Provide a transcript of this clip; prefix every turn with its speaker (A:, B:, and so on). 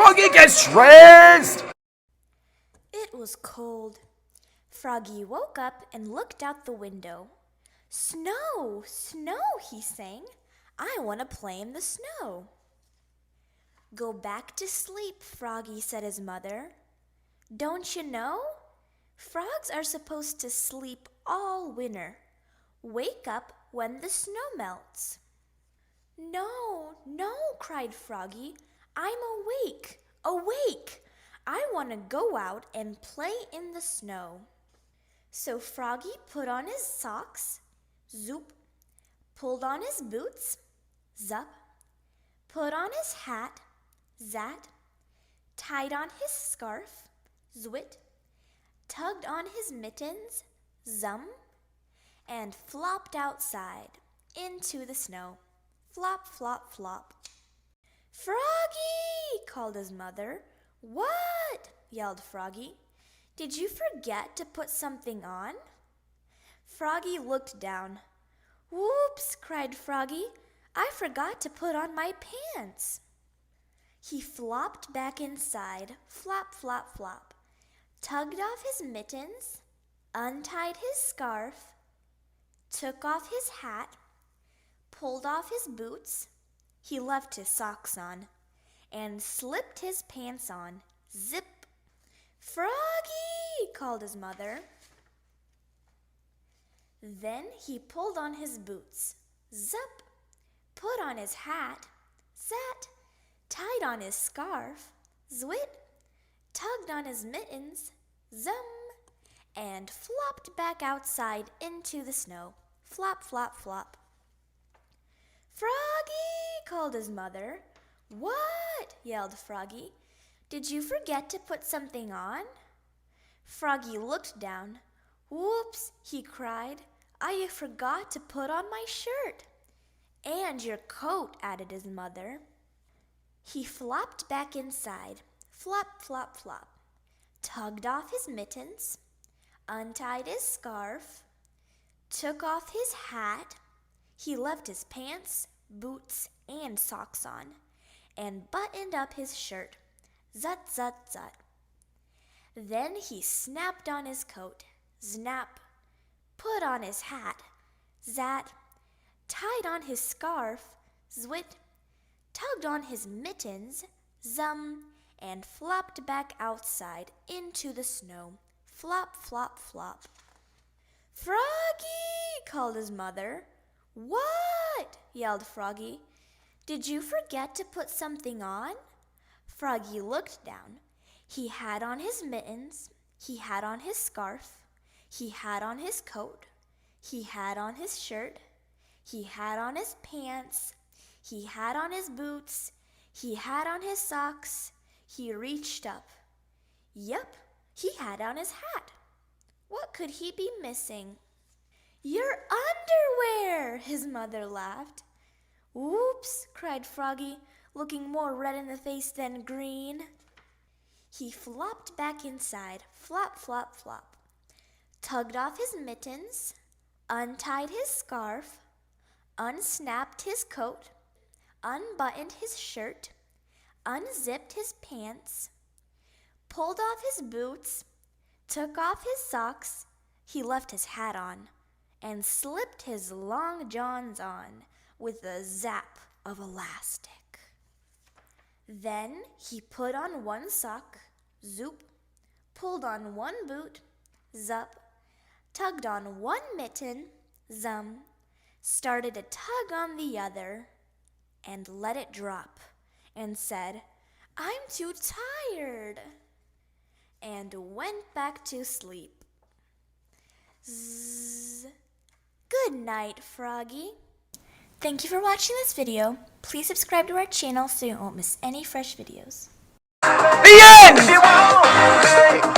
A: Froggy gets raised!
B: It was cold. Froggy woke up and looked out the window. Snow, snow, he sang. I want to play in the snow. Go back to sleep, Froggy, said his mother. Don't you know? Frogs are supposed to sleep all winter. Wake up when the snow melts. No, no, cried Froggy. I'm awake, awake. I want to go out and play in the snow. So Froggy put on his socks, zoop, pulled on his boots, zup, put on his hat, zat, tied on his scarf, zwit, tugged on his mittens, zum, and flopped outside into the snow. Flop, flop, flop. Froggy, called his mother. What? Yelled Froggy. Did you forget to put something on? Froggy looked down. Whoops, cried Froggy. I forgot to put on my pants. He flopped back inside, flop, flop, flop, tugged off his mittens, untied his scarf, took off his hat, pulled off his boots, he left his socks on, and slipped his pants on. Zip! Froggy! Called his mother. Then he pulled on his boots. Zup! Put on his hat. Zat! Tied on his scarf. Zwit! Tugged on his mittens. Zum! And flopped back outside into the snow. Flop, flop, flop. Froggy! Called his mother. What? Yelled Froggy. Did you forget to put something on? Froggy looked down. Whoops, he cried. I forgot to put on my shirt. And your coat, added his mother. He flopped back inside. Flop, flop, flop. Tugged off his mittens, untied his scarf, took off his hat. He left his pants, boots, and socks on, and buttoned up his shirt. Zut, zut, zut. Then he snapped on his coat. Snap. Put on his hat. Zat. Tied on his scarf. Zwit. Tugged on his mittens. Zum. And flopped back outside into the snow. Flop, flop, flop. Froggy! Called his mother. What? Yelled Froggy. Did you forget to put something on? Froggy looked down. He had on his mittens. He had on his scarf. He had on his coat. He had on his shirt. He had on his pants. He had on his boots. He had on his socks. He reached up. Yep, he had on his hat. What could he be missing? Your underwear, his mother laughed. Whoops, cried Froggy, looking more red in the face than green. He flopped back inside, flop, flop, flop, tugged off his mittens, untied his scarf, unsnapped his coat, unbuttoned his shirt, unzipped his pants, pulled off his boots, took off his socks, he left his hat on, and slipped his long johns on with a zap of elastic. Then he put on one sock, zoop, pulled on one boot, zup, tugged on one mitten, zum, started to tug on the other, and let it drop, and said, I'm too tired, and went back to sleep. Zzz. Good night, Froggy. Thank you for watching this video. Please subscribe to our channel so you won't miss any fresh videos.
A: The end!